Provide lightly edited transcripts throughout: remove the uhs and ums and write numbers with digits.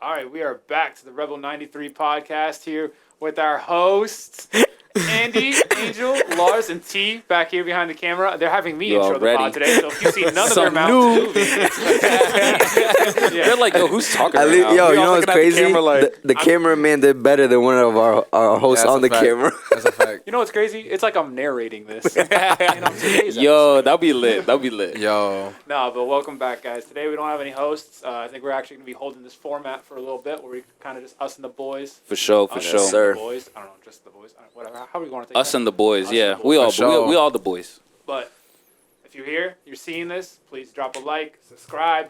All right, we are back to the Rebel 93 podcast here with our hosts, Andy, Angel, Lars, and T back here behind the camera. They're having me You intro the already- pod today, so if you see none of their Some mouths noob. moving, it's They're like, yo, who's talking At right least, now? yo, We you all know what's looking at the crazy? camera like, The cameraman did better than one of our hosts That's on a the fact. camera. That's a fact. You know what's crazy? It's like I'm narrating this. Today's yo, that'll be lit. That'll be lit. Yo, No, but welcome back, guys. Today we don't have any hosts. I think we're actually going to be holding this format for a little bit where we kind of just us and the boys. For sure, for Us sure. and sir. The boys. I don't know, just the boys. Whatever. How are we going to take Us that? and the boys, Us yeah. and the We boys. all, For sure. we all the boys. But if you're here, you're seeing this, please drop a like, subscribe.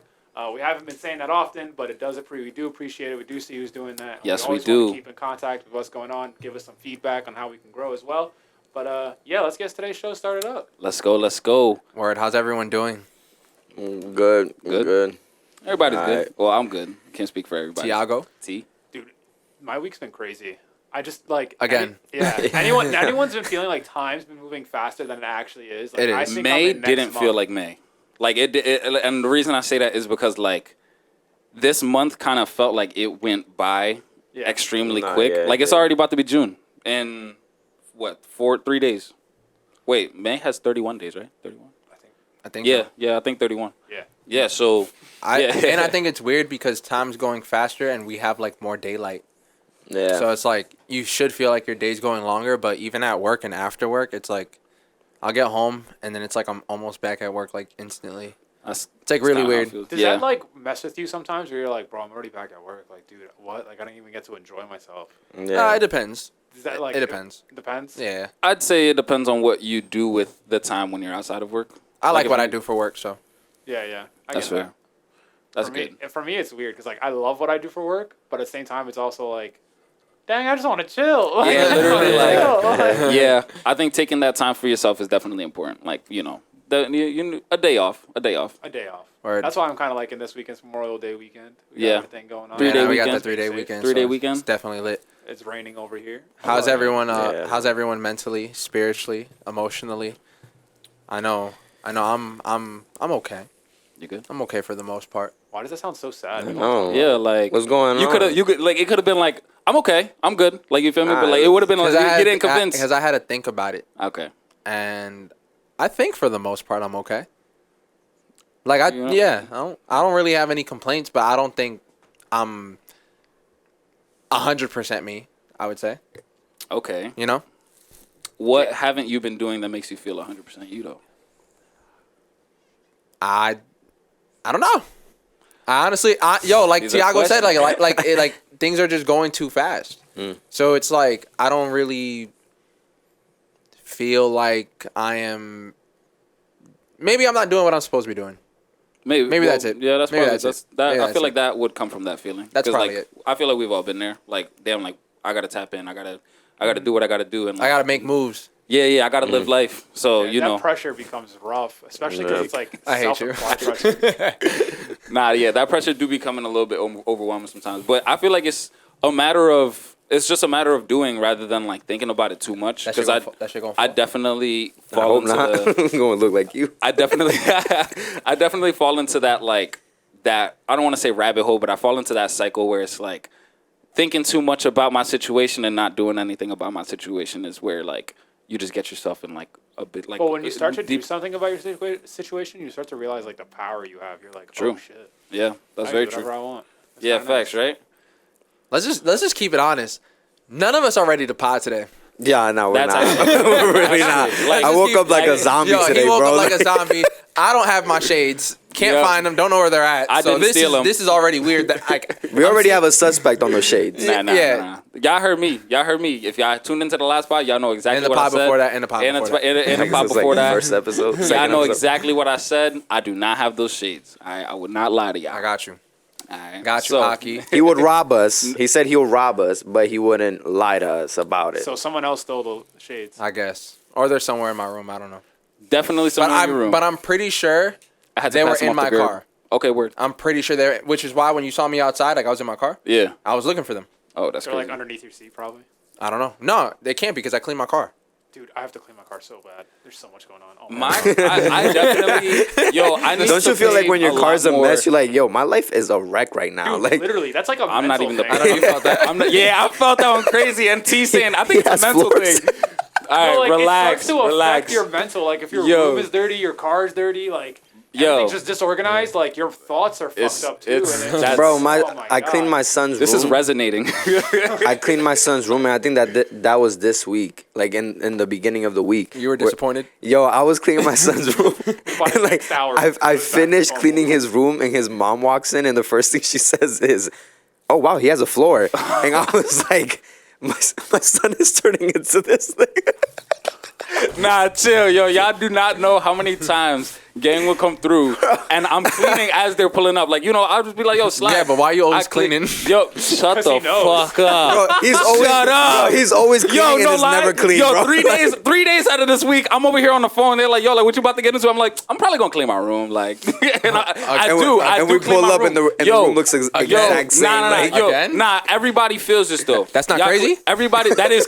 We haven't been saying that often, but we do appreciate it. We do see who's doing that. Yes, we always do. want to keep in contact with what's going on. Give us some feedback on how we can grow as well. But yeah, let's get today's show started up. Let's go, let's go. word. How's everyone doing? Good, Good. good. Everybody's All good. right. Well, I'm good. Can't speak for everybody. Tiago. T. Dude, my week's been crazy. I just like Again. Anyone's been feeling like time's been moving faster than it actually is. Like, It I is. think May I'm in next didn't feel month. like May. Like it, and the reason I say that is because like this month kind of felt like it went by Yeah. extremely Nah, quick. yeah, Like it's yeah. already about to be June in what 3 days. Wait, May has 31 days, right? 31. I think. Yeah, so. yeah, I think 31. Yeah. Yeah, so yeah. And I think it's weird because time's going faster and we have like more daylight. Yeah. So it's like you should feel like your day's going longer, but even at work and after work, it's like I'll get home and then it's like I'm almost back at work like instantly. That's It's like really kinda how it weird. feels. Does yeah. that like mess with you sometimes where you're like, bro, I'm already back at work. Like, dude, what? Like, I don't even get to enjoy myself. yeah. It depends. Does that like It depends. Depends. Yeah. I'd say it depends on what you do with the time when you're outside of work. I like if what you- I do for work, so. Yeah, yeah. I That's get that. fair. That's for good. Me, for me, it's weird because like I love what I do for work, but at the same time, it's also like, dang, I just want to chill. Like, Yeah, I just literally, wanna like- chill. Yeah, I think taking that time for yourself is definitely important. Like, you know, a day off. a day off. Word. That's why I'm kind of liking this weekend's Memorial Day weekend. We got Yeah. everything going on. 3 day we got the weekend. 3 day Safe. weekend. 3 day so weekend. It's definitely lit. It's raining over here. How's everyone? Yeah. How's everyone mentally, spiritually, emotionally? I know. I'm okay. You good? I'm okay for the most part. Why does that sound so sad? No. Yeah, like What's going on? you could like it could have been like I'm okay, I'm good. Like you feel me? But like it would have been like you didn't convince. Because I had to think about it, Okay. and I think for the most part I'm okay. Like Yeah. I don't really have any complaints, but I don't think I'm 100% me. I would say, Okay. you know. What haven't you been doing that makes you feel 100% you though? I don't know. I honestly, like These are Tiago said, questions. like things are just going too fast. So it's like I don't really feel like I am. Maybe I'm not doing what I'm supposed to be doing. Maybe that's it. Yeah, that's Maybe probably that's it. that's that. Maybe I that's feel it. like that would come from that feeling. That's 'Cause, probably like, it. I feel like we've all been there. Like, damn, like I gotta tap in. I gotta do what I gotta do. And like, I gotta make moves. Yeah, I gotta live life. So Yeah, you that know, pressure becomes rough, especially because Yeah. it's like I hate you. self-imposed pressure. that pressure do be coming a little bit overwhelming sometimes. But I feel like it's just a matter of doing rather than like thinking about it too much. That shit Because gonna I fall. definitely I fall hope into not. the. I'm going to look like you. I definitely fall into that like that. I don't want to say rabbit hole, but I fall into that cycle where it's like thinking too much about my situation and not doing anything about my situation is where like you just get yourself in like a bit like. But when you start to do deep, something about your situation, you start to realize like the power you have. You're like, True. oh shit, yeah, that's I very can do whatever true. I want. That's Yeah, kinda facts, nice. right? Let's just keep it honest. None of us are ready to pod today. Yeah, no, we're That's not. actually- We're really not. actually, like, I woke up like a like- zombie Yo, today, he woke bro. up like a zombie. I don't have my shades. Can't Yeah. find them. Don't know where they're at. I so didn't this steal is 'em. this is already weird. That like we already have a suspect on the shades. Nah. Yeah. Y'all heard me. If y'all tuned into the last pod, y'all know exactly in the what I pod said. before that. In the pod And before that. in the Like, pod this is like before the that. First episode. Y'all second know episode. exactly what I said. I do not have those shades. I would not lie to y'all. I got you. Alright. Got you, So, Aki. He would rob us. He said he'll rob us, but he wouldn't lie to us about it. So someone else stole the shades. I guess, or they're somewhere in my room. I don't know. Definitely someone in your room. But I'm pretty sure I had to they were pass them in off my the girl. car. Okay, word. I'm pretty sure they're. Which is why when you saw me outside, like I was in my car, Yeah. I was looking for them. Oh, that's They're crazy. like underneath your seat, probably. I don't know. No, they can't because I cleaned my car. Dude, I have to clean my car so bad. There's so much going on. Oh My, I definitely, yo, I need Don't to you feel like pay when your lot car's a more. mess, you're like, yo, my life is a wreck right now. Dude, Like, literally, that's like a I'm not mental even the. thing. I know you felt that. Yeah, I felt that one crazy. And T saying, I think He it's a has mental floors. thing. All right, No, like, relax, it starts to relax. affect your mental. Like, if your Yo. room is dirty, your car's dirty, like, Yo. everything's just disorganized, like, your thoughts are fucked up, too. it's- and that's- bro, oh I cleaned God. my son's This room. is resonating. I cleaned my son's room, and I think that was this week, like in the beginning of the week. You were disappointed. Yo, I was cleaning my son's room, and like 6 hours, I goes back finished to cleaning normal. his room, and his mom walks in, and the first thing she says is, "Oh wow, he has a floor," and I was like, "My son is turning into this thing." Nah, chill, yo. Y'all do not know how many times gang will come through, and I'm cleaning as they're pulling up. Like, I'll just be like, yo, slide. Yeah, but why you always I clean- cleaning? Yo, shut 'Cause the he knows. fuck up. Bro, he's always Shut up. He's always cleaning Yo, and no it's lie. never clean, Yo, bro. 3 days out of this week, I'm over here on the phone. They're like, yo, like, what you about to get into? I'm like, I'm probably gonna clean my room. Like, and I and do. we, I and do we clean pull my up room. and the Yo, room looks exact same. Nah, like, yo, Again? nah. Everybody feels this though. That's not Y'all crazy? Everybody, that is.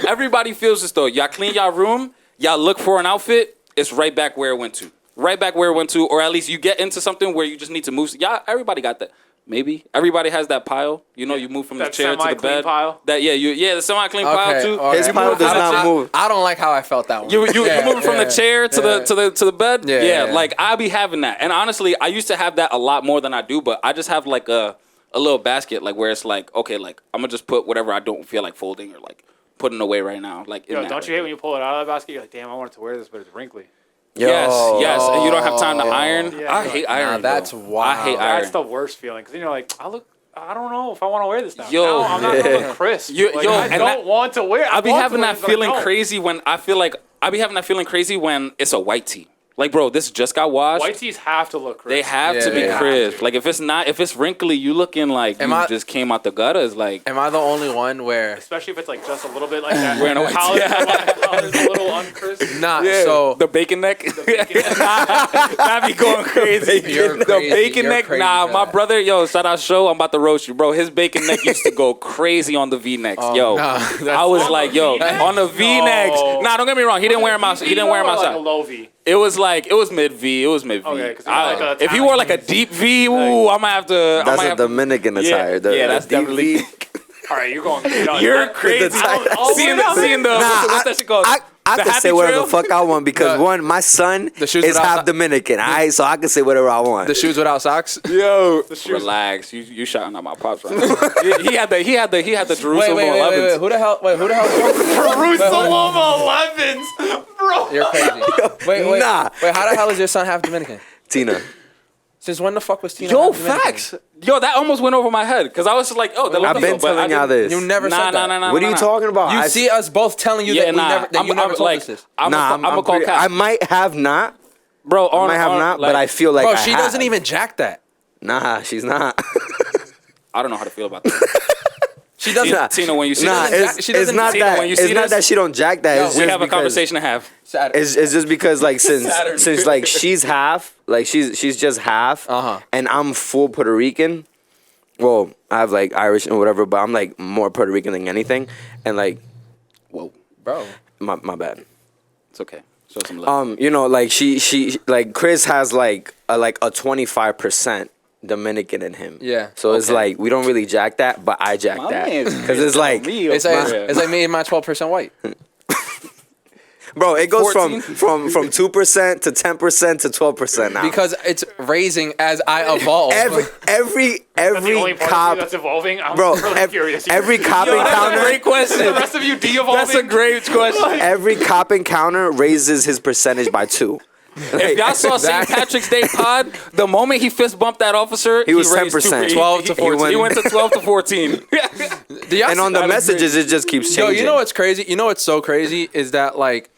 Everybody feels this though. Y'all clean y'all room. Y'all look for an outfit. It's right back where it went to. Right back where it went to, or at least you get into something where you just need to move. Yeah, everybody got that. Maybe everybody has that pile. You move from the That chair to the semi-clean bed. pile? The semi-clean pile too. okay. His You pile move does from the not chair- move. I don't like how I felt that one. You Yeah, moving from the yeah, chair to yeah. the bed. Yeah, Yeah, yeah. like I be having that, and honestly, I used to have that a lot more than I do. But I just have like a little basket, like where it's like, okay, like I'm gonna just put whatever I don't feel like folding or like putting away right now. Like, in Yo, that don't right you hate there. when you pull it out of the basket? You're like, damn, I wanted to wear this, but it's wrinkly. Yes, yes, and you don't have time to Oh. iron. Yeah, I you're hate like, iron. that's bro. wild. I hate iron. That's the worst feeling because then you're like, I don't know if I want to wear this now. Yo. Now I'm not gonna look crisp. Yo, Like, yo, I and don't that- want to wear. I be want to having wear that this, but I feeling don't. crazy when I feel like I be having that feeling crazy when it's a white tee. Like, bro, this just got washed. White tees have to look crisp. They have Yeah, to be they have crisp. Like if it's wrinkly, you looking like Am you I- just came out the gutters. Like Am I the only one where? Especially if it's like just a little bit like that. Wearing a white collar, tee. collar's a little uncrisp. Nah. yeah, So the bacon neck. bacon That be going crazy. You're The crazy. bacon You're neck. crazy Nah, for my that. brother. Yo, shout out show. I'm about to roast you, bro. His bacon neck used to go crazy on the V necks. Yo, nah, I was On like, the yo, V-neck? on the V necks. No. Nah, don't get me wrong. He didn't wear him out. He didn't wear him Or like outside. a low V. It was mid V. It was mid V. Okay, 'cause it was like a if he wore like a deep V, ooh, I might have to. I That's might a have to- Dominican attire. The, yeah, the that's deep definitely. V. All right, you're going. You're crazy. tie- Seeing the what's that shit called? I The can Happy say whatever Trail? the fuck I want because The- one, my son the shoes is without half so- Dominican. Alright, so I can say whatever I want. the shoes without socks. Yo, shoes- relax. You shouting at my pops right now. he had the Jerusalem Wait. 11s. Who the hell? Wait, who the hell? Jerusalem 11s, bro. You're crazy. Wait. Nah. Wait, how the hell is your son half Dominican? Tina. Since when the fuck was Tina? Yo, half Dominican? facts. Yo, that almost went over my head because I was just like, oh, I've been telling y'all this. You never Nah, said that. nah. What are you talking about? You I- see us both telling you Yeah, that, nah. you never told us this. I'm gonna call pretty- Kat. I might have not. Bro, I might have not, but I feel like Bro, I she have. doesn't even jack that. Nah, she's not. I don't know how to feel about that. She doesn't. Nah. Tina, when you see Nah, this, it's, she it's doesn't- not Tina, that. when you It's see not this- that she don't jack that. It's we just have a because- conversation to have. Saturday. It's just because like Saturn. since like she's half, like she's just half, Uh-huh. and I'm full Puerto Rican. Well, I have like Irish and whatever, but I'm like more Puerto Rican than anything, and like Whoa, Bro. my bad. it's okay. Show some love. You know, like she like Chris has like a 25% Dominican in him. Yeah. So it's Okay. like we don't really jack that, but I jack My that man's because it's like, It's like me and my 12% white. bro, it goes 14? from 2% to 10% to 12% now. Because it's raising as I evolve. every That's the only part of you cop, that's evolving. I'm bro, really curious. here. every cop Yo, that's a encounter, great question. the rest of you de-evolving. That's a great question. every cop encounter raises his percentage by 2. If y'all saw St. Patrick's Day pod, the moment he fist bumped that officer, He was raised 10%. 12 to 14. He went to 12 to 14. And on the messages, it just keeps Yo, changing. you know what's crazy? You know what's so crazy is that like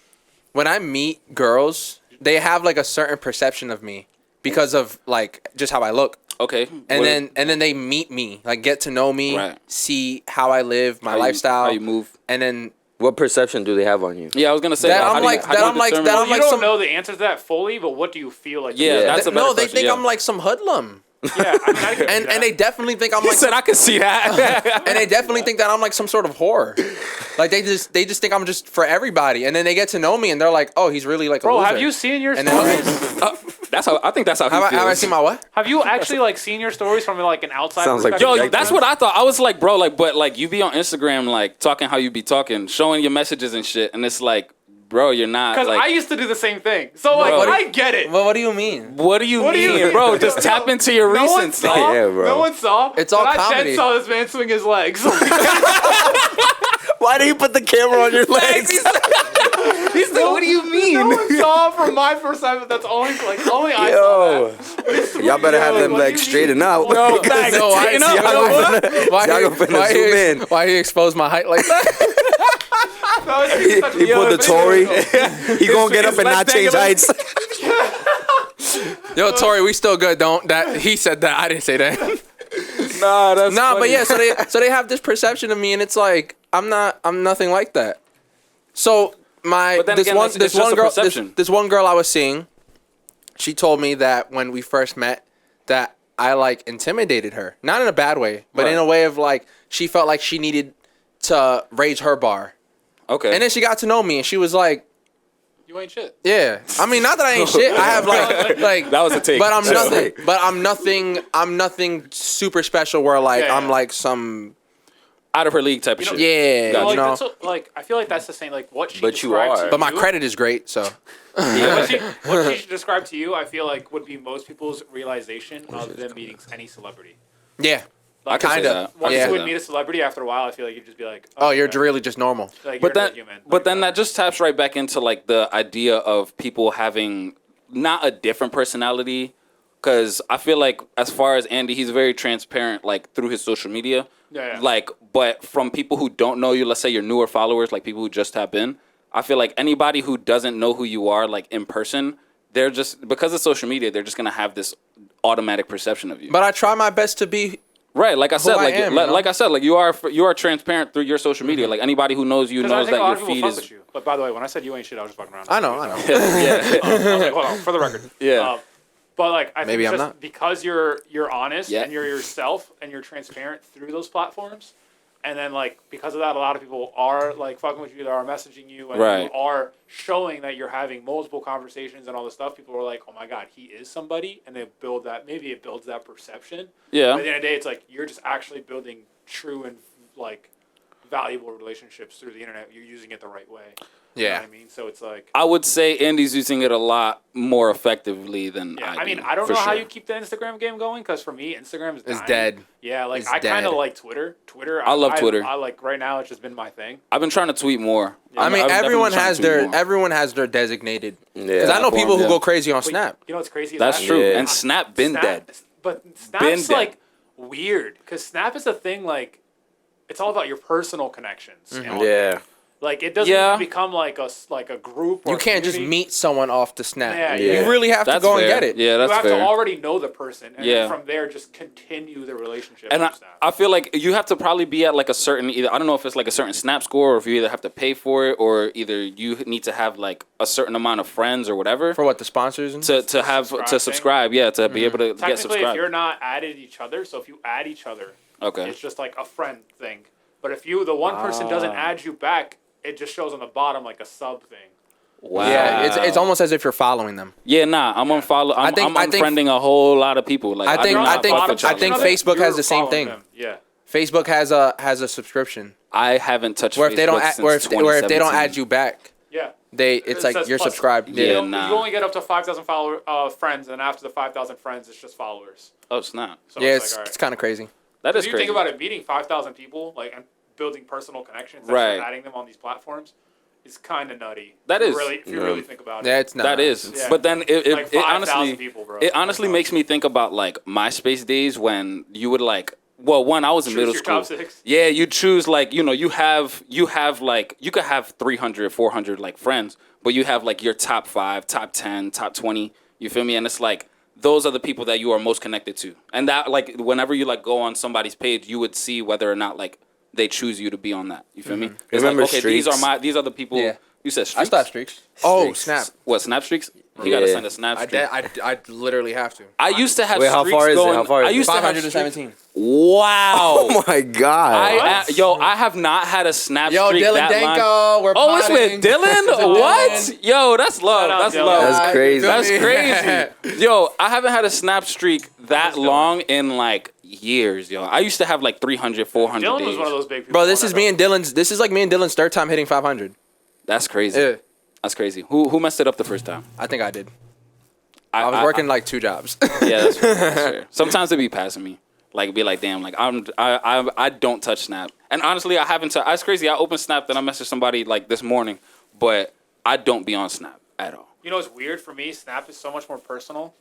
when I meet girls, they have like a certain perception of me because of like just how I look. Okay. And then they meet me, like get to know me, Right. see how I live, my lifestyle, how you move. and then What perception do they have on you? Yeah, I was gonna say That how I'm do you- like- how do that you I'm like- determine- that Well, I'm you like don't some- know the answer to that fully, but what do you feel like? Yeah, that's a better no, they question, think yeah. I'm like some hoodlum. Yeah, I mean, I can And they definitely think I'm He like, said I could see that. and they definitely think that I'm like some sort of whore. Like they just think I'm just for everybody, and then they get to know me, and they're like, oh, he's really like a Bro, loser. have you seen your And then- stories? That's how I think that's how he Have feels. I seen my what? Have you actually like seen your stories from like an outside Sounds like perspective? Yo, that's what I thought. I was like, bro, like, but like, you be on Instagram, like, talking how you be talking, showing your messages and shit, and it's like, bro, you're not. Because Like, I used to do the same thing. So like, Bro. I get it. Well, what do you mean? what do you What do you mean, mean? bro? Just tap into your No one recent saw. stuff. Yeah, bro. No one saw. It's all but comedy. I then saw this man swing his legs. Why do you put the camera on your legs? He's like, what do you mean? No one saw from my perspective. That's only only I Yo, saw that. y'all better have Yo, them what do legs you straighten out. No, because facts. No, I Straighten see. up, y'all bro. gonna y'all gonna zoom in. Why he exposed my height like that? No, it's such a- He Yo, pulled the but Tory. anyway, He gonna get his up and not left change angle. heights. Yo, Tori, we still good. Don't that he said that. I didn't say that. Nah, that's Nah, funny. but yeah, so they have this perception of me, and it's like I'm nothing like that. So But then again, it's just a perception. this one girl I was seeing, she told me that when we first met, that I like intimidated her, not in a bad way, but in Right. a way of like she felt like she needed to raise her bar, Okay. and then she got to know me, and she was like, You ain't shit. yeah, I mean, not that I ain't shit. I have like that was a take. but I'm Chill. nothing. But I'm nothing super special. Where like Yeah, I'm yeah. like some. Out of her league type of You know- shit. Yeah, Gotcha. Like, you know. that's what, like I feel like that's the same. Like what she But you described are. to But my you- credit is great, so what she described to you, I feel like would be most people's realization of them meeting any celebrity. yeah. I can say Kinda. that. Once Yeah. you would meet a celebrity, after a while, I feel like you'd just be like, Oh, you're okay. really just normal. Like, But you're then, not human. but Like, then that just taps right back into like the idea of people having not a different personality, because I feel like as far as Andy, he's very transparent, like through his social media. Yeah, yeah. Like, but from people who don't know you, let's say your newer followers, like people who just tap in, I feel like anybody who doesn't know who you are, like in person, they're just because of social media, they're just gonna have this automatic perception of you. But I try my best to be. Right, like I said, I like am, you know? like I said, like you are transparent through your social media. Like anybody who knows you 'Cause I knows think a that lot your of people feed fuck is. with you. But by the way, when I said you ain't shit, I was just fucking around. I know. I was like, hold on, for the record. Yeah. But like, I Maybe think I'm just not. because you're honest Yeah. and you're yourself and you're transparent through those platforms, and then like because of that, a lot of people are like fucking with you, they are messaging you, and Right. you are showing that you're having multiple conversations and all this stuff. People are like, oh my god, he is somebody, and they build that. Maybe it builds that perception. Yeah. But at the end of the day, it's like you're just actually building true and like valuable relationships through the internet. You're using it the right way. You know Yeah. what I mean, so it's like. I would say Andy's using it a lot more effectively than Yeah, I I mean, do, I don't for know how sure. you keep the Instagram game going because for me, Instagram is It's dying. dead. Yeah, like It's I kind of dead. like Twitter. I love Twitter. I like right now. It's just been my thing. I've been trying to tweet more. Yeah. I mean, I've definitely everyone trying to has tweet their more. everyone has their designated. Yeah. Because I know people who Yeah. go crazy on But Snap. You know what's crazy? Is That's that- true. Yeah. And Snap been dead. But Been Snap's dead. like weird because Snap is a thing like it's all about your personal connections. Mm-hmm. And Yeah. like it doesn't Yeah. become like a group. Or You can't just community. meet someone off the Snap. Yeah, yeah. You really have to That's go fair. and get it. Yeah, that's you have fair. to already know the person, and Yeah. then from there just continue the relationship. And on Snap. I feel like you have to probably be at like a certain either I don't know if it's like a certain Snap score or if you either have to pay for it or either you need to have like a certain amount of friends or whatever For what, the sponsors? And to have Subscribe to thing? subscribe. Yeah, to be able to get Technically, if subscribed. you're not added each other, so if you add each other, Okay. it's just like a friend thing. But if the one person doesn't add you back, it just shows on the bottom like a sub thing. Wow. Yeah, it's almost as if you're following them. Yeah, I'm unfollow. I'm I think- unfriending a whole lot of people. Like I think- do not I think- fuck with I y'all. think You know that Facebook has you're the same following thing. them. Yeah. Facebook has a subscription I haven't touched where if they don't Facebook add, where if, since where if they don't 2017. add you back, Yeah. it's It like says you're plus. subscribed. Yeah. You, know, nah. you only get up to 5,000 friends, and after the 5,000 friends, it's just followers. Oh snap! So Yeah, it's, it's, like, all it's right. kind of crazy. That is If you crazy. think about it, meeting 5,000 people, like and building personal connections, and Right. just adding them on these platforms, is kind of nutty. That If you is. really, if you really think about Yeah, it. it's not. That is. Yeah. But then it Like it 5,000 honestly people, bro. it honestly makes me think about like MySpace days when you would like well one I was in Choose middle your school. top six. Yeah, you choose like you have like you could have 300 400 like friends, but you have like your top 5, top 10, top 20, you feel me? And it's like those are the people that you are most connected to. And that like whenever you like go on somebody's page, you would see whether or not like they choose you to be on that. You feel me? It's Remember like okay, Streaks? these are the people Yeah. You said I streaks? still have streaks. Oh, Streaks. snap. What, snap streaks? You gotta Yeah. send a snap I, streak. I literally have to. I used to have Wait, how streaks far is it? going. How far is I it? used to have streaks- 517. Wow. Oh my god. I have not had a snap Yo, streak Dylan that long. Danko, we're Oh, it's with potting. Dylan? What? Dylan. Yo, that's love. Shout out That's Dylan. love. That's crazy. That's You feel me? crazy. Yo, I haven't had a snap streak that Dylan. long in like years, yo. I used to have like 300, 400 Dylan days. was one of those big people. Bro, this on is that, me and Dylan's. This is like me and Dylan's third time hitting 500. That's crazy. Yeah, That's crazy. Who messed it up the first time? I think I did. I was working like 2 jobs. Yeah, that's fair. Sometimes they be passing me. Like be like, damn, like I don't touch Snap. And honestly, I haven't. That's crazy. I opened Snap, then I messaged somebody like this morning, but I don't be on Snap at all. You know what's weird for me? Snap is so much more personal.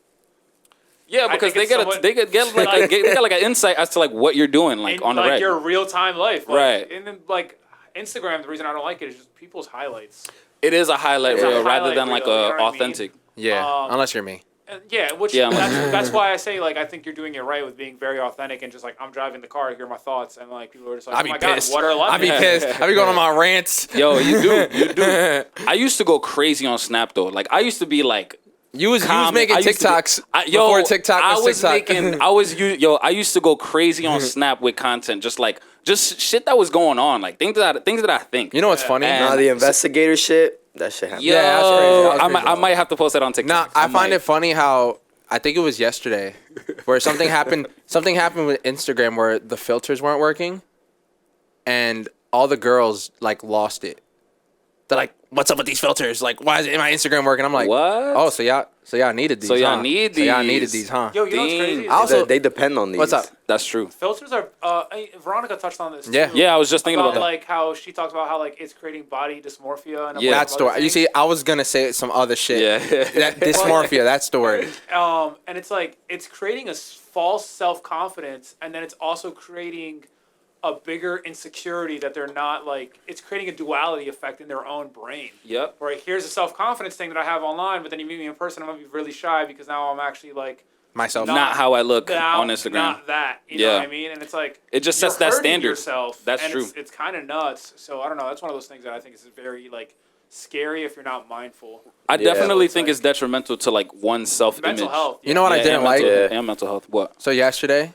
Yeah, I because think they it's get somewhat- they get like they got like an insight as to like what you're doing like in, on the like reg. your real time life. Like, Right. And then like Instagram, the reason I don't like it is just people's highlights. It is a highlight It's a reel rather highlight than like reel, you know a what I mean? authentic. Yeah, Um, unless you're me. And yeah, which Yeah, I'm like- that's why I say like I think you're doing it right with being very authentic and just like I'm driving the car, here are my thoughts, and like people are just like, I'd oh be my pissed. god, what are 11? I'd be pissed. I'd be going on my rants. Yo, you do. I used to go crazy on Snap though. Like I used to be like. You was comment. making I used to be- TikToks yo, before TikTok I was was TikTok. making. I used to go crazy on Snap with content, just shit that was going on, like things that I think. You know what's funny? And- Nah, the investigator shit, that shit happened. Yo, Yeah, that's crazy. That was I crazy. might have to post that on TikTok. Nah, I find it funny how I think it was yesterday where something happened. Something happened with Instagram where the filters weren't working, and all the girls like lost it. They're like, "What's up with these filters? Like, why is my Instagram working?" I'm like, What? Oh, so y'all needed these. So y'all huh? need So y'all these. needed these, huh? Yo, you know what's Dang. crazy? I also- They depend on these. What's up? That's true. Filters are. Veronica touched on this. Yeah. Too, Yeah, I was just thinking about that. like how she talks about how like it's creating body dysmorphia and a Yeah. bunch That of story. other You things. see, I was gonna say some other shit. Yeah. That dysmorphia. That story. And it's like it's creating a false self confidence, and then it's also creating a bigger insecurity that they're not like. It's creating a duality effect in their own brain. Yep. Where here's a self confidence thing that I have online, but then you meet me in person, I'm gonna be really shy because now I'm actually like Myself. Not how I look now, on Instagram. Not that. You know Yeah. what I mean? And it's like It just you're sets that hurting standard. Yourself, That's and true. It's kind of nuts. So I don't know. That's one of those things that I think is very like scary if you're not mindful. I definitely It's think like- it's detrimental to like one's self image. Mental health. You know what I didn't like? And mental health. What? So yesterday,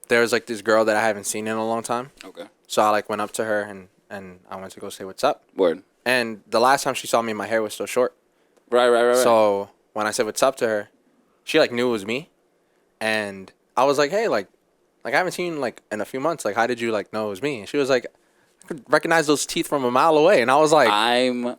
there was like this girl that I haven't seen in a long time. Okay. So I like went up to her and I went to go say what's up. Word. And the last time she saw me, my hair was still short. Right. So when I said what's up to her, she like knew it was me, and I was like, hey, like I haven't seen you like in a few months. Like, how did you like know it was me? And she was like, I could recognize those teeth from a mile away. And I was like, I'm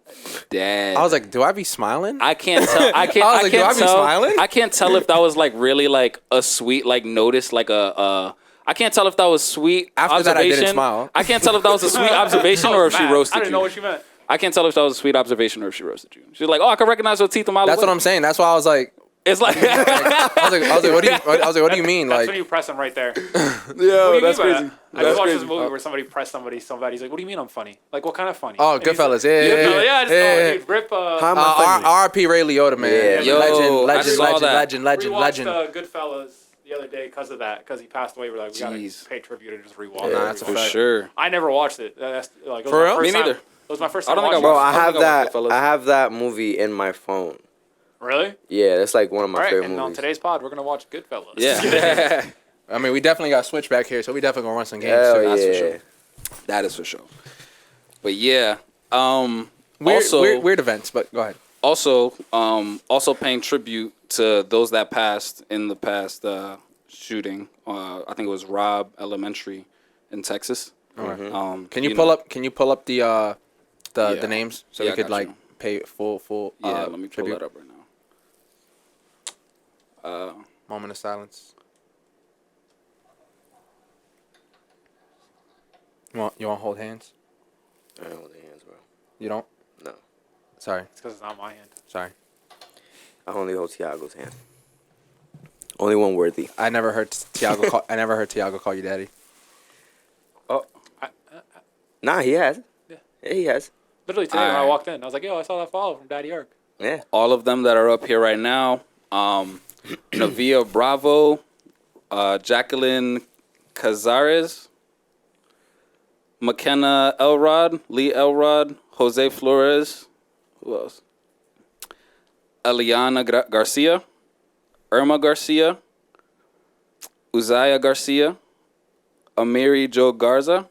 dead. I was like, do I be smiling? I can't tell. I can't. I was I like, can't do I be tell. smiling? I can't tell if that was like really like a sweet like notice like a. I can't tell if that was sweet After that, I observation. didn't smile. I can't tell if that was a sweet observation or if she Matt, roasted I didn't you. know what you meant. I can't tell if that was a sweet observation or if she roasted you. She's like, oh, I can recognize your teeth a mile That's away. what I'm saying. That's why I was like, It's like, I was like, what do you mean? That's Like, when you press them right there. yo, What do you that's mean by crazy. that? I just watched crazy. this movie where somebody pressed somebody so bad. He's like, "What do you mean I'm funny? Like, what kind of funny?" oh, And he's Goodfellas, like, yeah. Dude, Rip. How am I funny? R.I.P. Ray Liotta, man. Yeah. Yo, I saw that. legend. Rewatched Goodfellas the other day because of that. Because he passed away. We're like, we Jeez. gotta pay tribute and just rewatch. Yeah, it. that's a For fact. sure. I never watched it. That's like it was For my real? first Me time- neither. It was my first I time don't think I watching Bro, it. I I don't have think I watched that. Goodfellas. I have that movie in my phone. Really? Yeah, that's like one of my All right. favorite And on movies. today's pod, we're gonna watch Goodfellas. Yeah. I mean, we definitely got switch back here, so we definitely gonna run some games Hell too. That's for yeah. sure. That is for sure. But yeah. Weird events, but go ahead. Also paying tribute to those that passed in the past shooting. I think it was Robb Elementary in Texas. Can you pull up? Can you pull up the Yeah. the names so Yeah, we I could got like you. pay full Yeah, let me pull tribute? that up right now. Moment of silence. You want to hold hands? I don't hold the hands, bro. You don't? No. Sorry. It's because it's not my hand. Sorry. I only hold Tiago's hand. Only one worthy. I never heard Tiago call. I never heard Tiago call you daddy. Nah, he has. Yeah. Yeah, he has. Literally today when I Alright. walked in, I was like, "Yo, I saw that follow from Daddy Ark." Yeah. All of them that are up here right now. Navia Bravo, Jacqueline Cazares, McKenna Elrod, Lee Elrod, Jose Flores. Who else? Eliana Garcia, Irma Garcia, Uzziah Garcia, Amiri Joe Garza,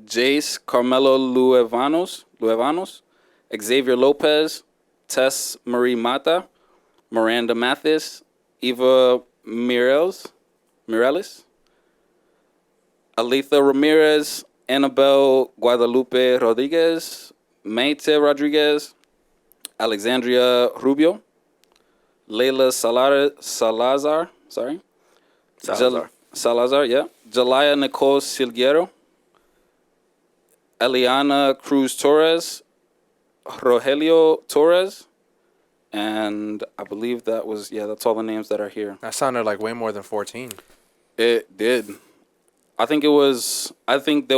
Jace Carmelo Luevanos, Xavier Lopez, Tess Marie Mata, Miranda Mathis, Eva Mireles, Aletha Ramirez, Annabelle Guadalupe Rodriguez, Maite Rodriguez, Alexandria Rubio, Layla Salazar, Salazar, yeah. Jalaya Nicole Silguero, Eliana Cruz Torres, Rogelio Torres, and I believe that's all the names that are here. That sounded like way more than 14. It did. I think there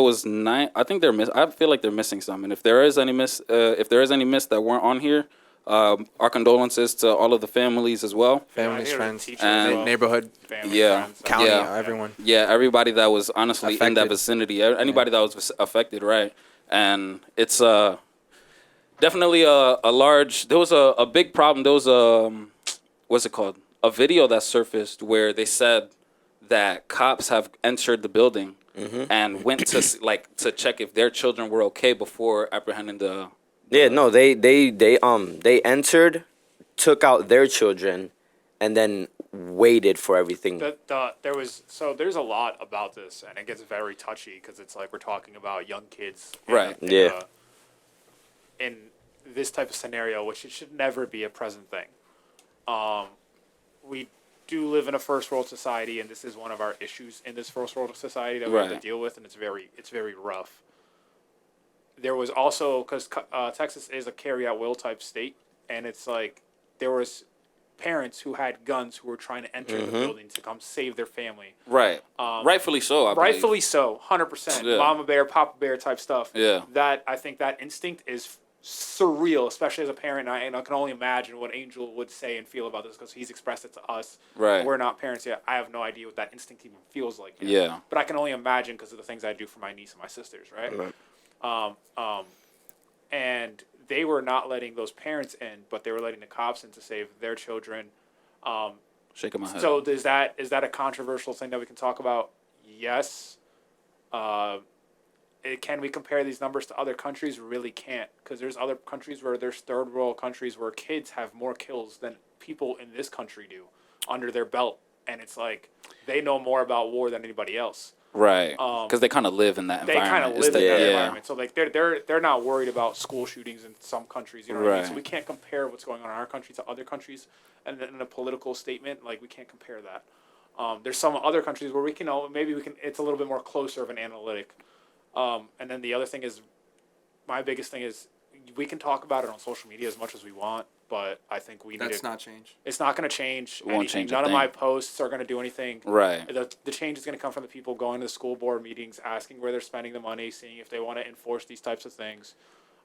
was 9. I think I feel like they're missing some. And if there is any miss that weren't on here, our condolences to all of the families as well. Families, Yeah, friends, teachers and as well. neighborhood, Family, Yeah. friends, county, Yeah. everyone. Yeah, everybody that was honestly in that Affected. vicinity, anybody that was affected, right? And it's definitely a large. There was a big problem. There was what's it called? A video that surfaced where they said that cops have entered the building and went to to check if their children were okay before apprehending the. Yeah, no, they entered, took out their children, and then waited for everything. There's a lot about this, and it gets very touchy because it's like we're talking about young kids, Right. Yeah. In this type of scenario, which it should never be a present thing. We do live in a first world society, and this is one of our issues in this first world society that we have Right. to deal with, and it's very rough. There was also, because Texas is a carry at will type state, and it's like there was parents who had guns who were trying to enter the building to come save their family. Right. Rightfully so. I believe. Rightfully so, 100%. Yeah. Mama bear, Papa bear type stuff. Yeah. That I think that instinct is surreal, especially as a parent. And I can only imagine what Angel would say and feel about this because he's expressed it to us. Right. We're not parents yet. I have no idea what that instinct even feels like yet. Yeah. But I can only imagine because of the things I do for my niece and my sisters, right? And they were not letting those parents in, but they were letting the cops in to save their children. Shaking my head. So is that a controversial thing that we can talk about? Yes. Can we compare these numbers to other countries? We really can't, because there's other countries where there's third world countries where kids have more kills than people in this country do under their belt, and it's like they know more about war than anybody else. Right. Because they kind of live in that They environment. kind of It's live in that yeah. environment, so like they're not worried about school shootings in some countries. You know what I mean? So Right. we can't compare what's going on in our country to other countries, and then in a political statement, like we can't compare that. There's some other countries where we can maybe we can. It's a little bit more closer of an analytic. And then the other thing is, my biggest thing is, we can talk about it on social media as much as we want, but I think we need That's to. not change. It's not going to change Won't anything. change a None of thing. my posts are going to do anything. Right. The change is going to come from the people going to the school board meetings, asking where they're spending the money, seeing if they want to enforce these types of things,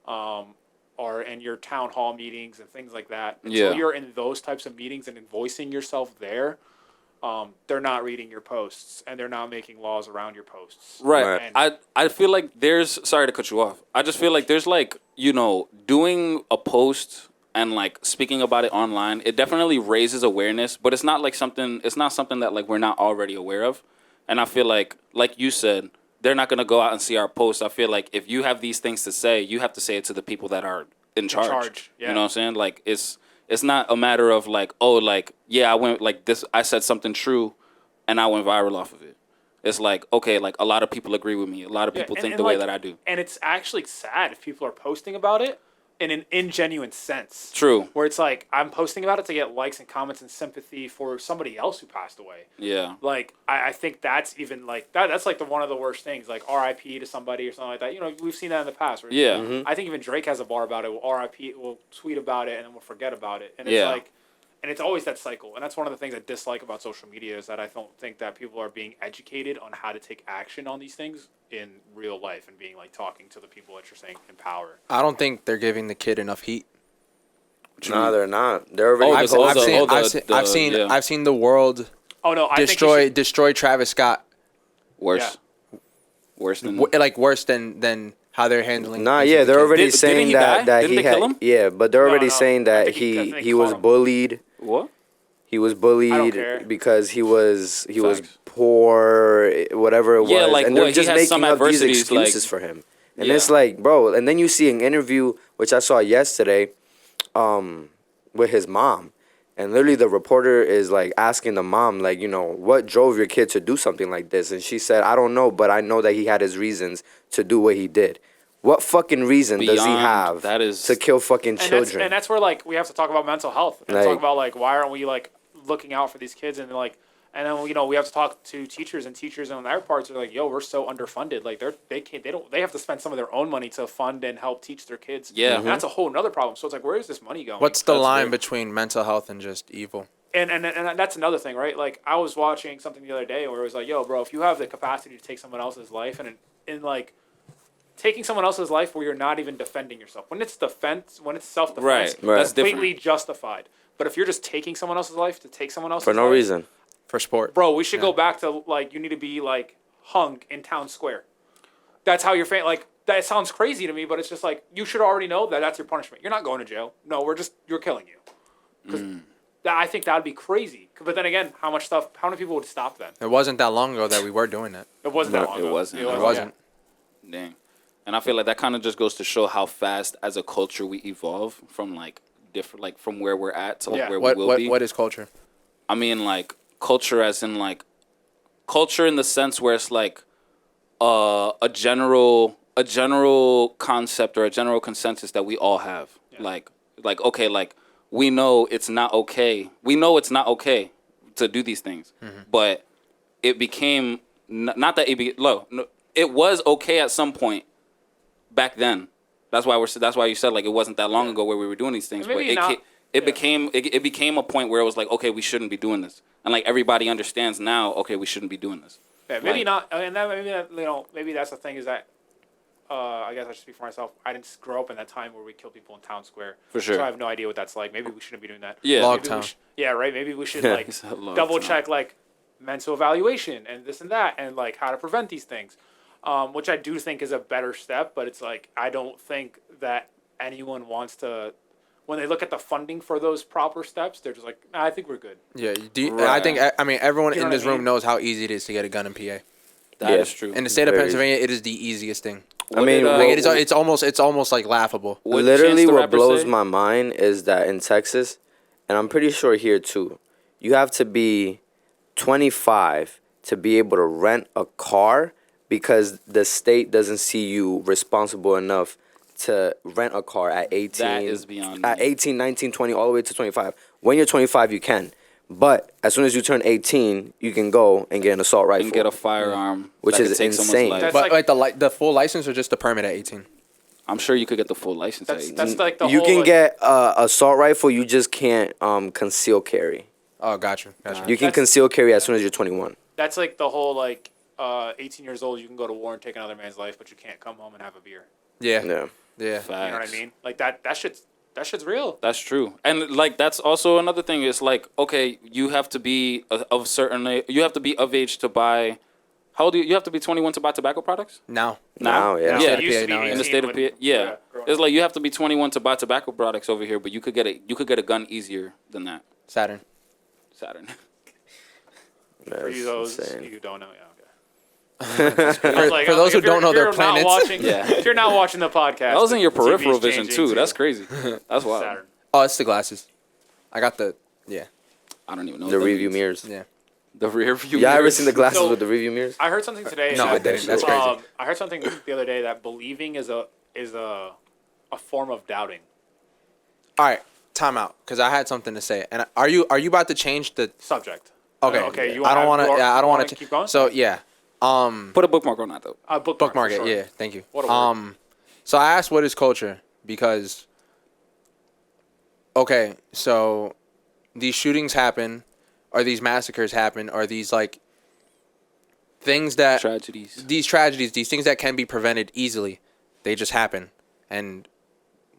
or in your town hall meetings and things like that. Until Yeah. you're in those types of meetings and voicing yourself there, they're not reading your posts and they're not making laws around your posts. Right. And I feel like there's sorry to cut you off. I just feel like there's like, doing a post and like speaking about it online, it definitely raises awareness, but it's not something that like we're not already aware of. And I feel like you said, they're not gonna go out and see our posts. I feel like if you have these things to say, you have to say it to the people that are in charge. yeah. You know what I'm saying? Like it's not a matter of like, oh, like, yeah, I went like this, I said something true and I went viral off of it. It's like, okay, like a lot of people agree with me. A lot of people think the way that I do. And it's actually sad if people are posting about it in an ingenuine sense. True. Where it's like, I'm posting about it to get likes and comments and sympathy for somebody else who passed away. Yeah. Like, I think that's even like, that's like one of the worst things, like RIP to somebody or something like that. You know, we've seen that in the past. Where Yeah. I think even Drake has a bar about it. We'll tweet about it and then we'll forget about it. And it's Yeah. like, and it's always that cycle. And that's one of the things I dislike about social media is that I don't think that people are being educated on how to take action on these things in real life and being like talking to the people that you're saying in power. I don't think they're giving the kid enough heat. No, they're not. They're already. Oh, I've seen the world Oh no, I destroy think destroy Travis Scott. Worse. Worse than like worse than how they're handling. Nah, things yeah, with the they're kids. already Didn't saying he that die? that Didn't he they had kill him? yeah, but they're already no. saying I that think I think he was caught him. bullied. what? He was I don't bullied care. because he was Facts. poor, whatever it Yeah, was, like, and they're what, he just has some making up these adversities, like- excuses for him. And Yeah. it's like, bro, and then you see an interview which I saw yesterday, with his mom, and literally the reporter is like asking the mom, like, you know, what drove your kid to do something like this, and she said, I don't know, but I know that he had his reasons to do what he did. What fucking reason does he Beyond- have that is- to kill fucking And children? that's where like we have to talk about mental health and Like- talk about like why aren't we like looking out for these kids and like and then you know we have to talk to teachers on their parts are like, yo, we're so underfunded, like they have to spend some of their own money to fund and help teach their kids. Yeah. And that's a whole nother problem. So it's like, where is this money going? What's the That's line big. between mental health and just evil? And that's another thing, right? Like I was watching something the other day where it was like, yo, bro, if you have the capacity to take someone else's life and in like taking someone else's life where you're not even defending yourself, when it's self-defense, Right. Right. That's completely different. justified. But if you're just taking someone else's life to take someone else's For no life, reason. For sport. bro, we should go back to like you need to be like hung in town square. That's how you're like. That sounds crazy to me, but it's just like you should already know that that's your punishment. You're not going to jail. No, you're killing you. Because I think that would be crazy. But then again, how many people would stop then? It wasn't that long ago that we were doing that. It wasn't No, that long it ago. wasn't. It wasn't. Dang. And I feel like that kind of just goes to show how fast as a culture we evolve from like different, like from where we're at to like Yeah. where What we will be. what is culture? I mean, like culture as in like culture in the sense where it's like a general concept or a general consensus that we all have. Yeah. Like okay, like we know it's not okay. We know it's not okay to do these things, but it became not that it be low. No, it was okay at some point back then. That's why you said like it wasn't that long ago where we were doing these things. And maybe But not- it yeah. became a point where it was like, okay, we shouldn't be doing this, and like everybody understands now, okay, we shouldn't be doing this. Yeah, maybe Like- not. And maybe that's the thing is that. I guess I should speak for myself. I didn't grow up in that time where we kill people in town square. For sure. So I have no idea what that's like. Maybe we shouldn't be doing that. Yeah. Log Maybe town. Yeah, right. Maybe we should Yeah. like It's a log double town. check like mental evaluation and this and that and like how to prevent these things, which I do think is a better step. But it's like I don't think that anyone wants to. When they look at the funding for those proper steps, they're just like, nah, I think we're good. Yeah. Right. I mean everyone You know in what this I mean? room knows how easy it is to get a gun in PA. That Yeah. is true. In the state of Very Pennsylvania, it is the easiest thing. I mean, did, well, Like it's almost like laughable. what did Literally, Chance the what Rapper blows say? my mind is that in Texas, and I'm pretty sure here too, you have to be 25 to be able to rent a car because the state doesn't see you responsible enough to rent a car at 18. That is beyond At me. 18, 19, 20, all the way to 25. When you're 25, you can. But as soon as you turn 18, you can go and get an assault rifle. and get a firearm, Which that is could take someone's insane. life. That's But like- like the full license or just the permit at 18? I'm sure you could get the full license. That's at 18. that's like the you whole, can like, get assault rifle, you just can't conceal carry. Oh, gotcha. You can That's- conceal carry as soon as you're 21. That's like the whole like 18 years old, you can go to war and take another man's life, but you can't come home and have a beer. Yeah. Yeah. Yeah. Facts. You know what I mean? Like that shit's real. That's true, and like that's also another thing. It's like, okay, you have to be you have to be of age to buy. How old do you have to be 21 to buy tobacco products? Now. Now, yeah. No, Yeah. it used to be In the 18 In the state of when- PA, yeah, growing it's up. like you have to be 21 to buy tobacco products over here, but you could get a gun easier than that. Saturn. Saturn. For you those insane. who don't know, yeah, okay. For those who don't know their planets. If you're not watching the podcast, That was in your the TV's peripheral vision changing too. That's crazy. That's wild. Saturn. Oh, it's the glasses. I got the I don't even know The what that review means. mirrors. yeah. The rear view. Yeah, I ever mirrors. seen the glasses So- with the review mirrors? I heard something today. No, I that- didn't. That's crazy. I heard something the other day that believing is a form of doubting. All right, time out because I had something to say. And are you about to change the? Subject. Okay. Okay. You I don't want to. Yeah, I don't want to to keep going. So yeah. Put a bookmark on that though. for Bookmark it. sure. Yeah. Thank you. What a word. So I asked, what is culture? Because. Okay, so these shootings happen, or these massacres happen, or these like things that Tragedies. these tragedies, these things that can be prevented easily, they just happen. And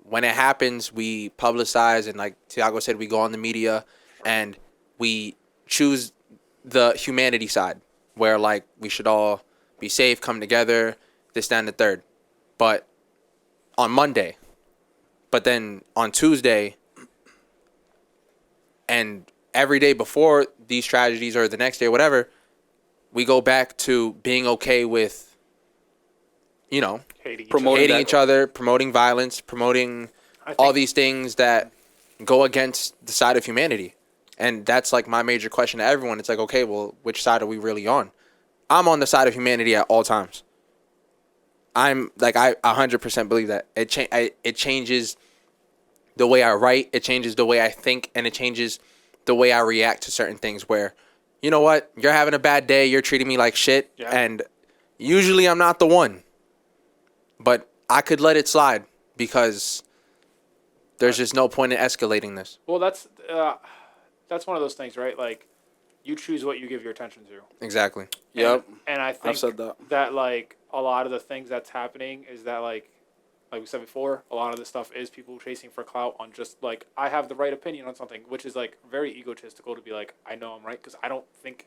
when it happens, we publicize, and like Tiago said, we go on the media and we choose the humanity side, where like we should all be safe, come together, this, that, and the third. But on Monday, but then on Tuesday, and every day before these tragedies or the next day, whatever, we go back to being okay with, you know, Hating each Promoting other. hating that- each other, promoting violence, promoting I all think- these things that go against the side of humanity. And that's like my major question to everyone. It's like, okay, well, which side are we really on? I'm on the side of humanity at all times. I'm like, I 100% believe that it changes the way I write, it changes the way I think, and it changes the way I react to certain things where, you know what, you're having a bad day, you're treating me like shit, Yeah. and usually I'm not the one. But I could let it slide because there's just no point in escalating this. Well, that's one of those things, right? Like, you choose what you give your attention to. Exactly. Yep. And I think said that. like a lot of the things that's happening is that like we said before, a lot of this stuff is people chasing for clout on just like I have the right opinion on something, which is like very egotistical to be like I know I'm right because I don't think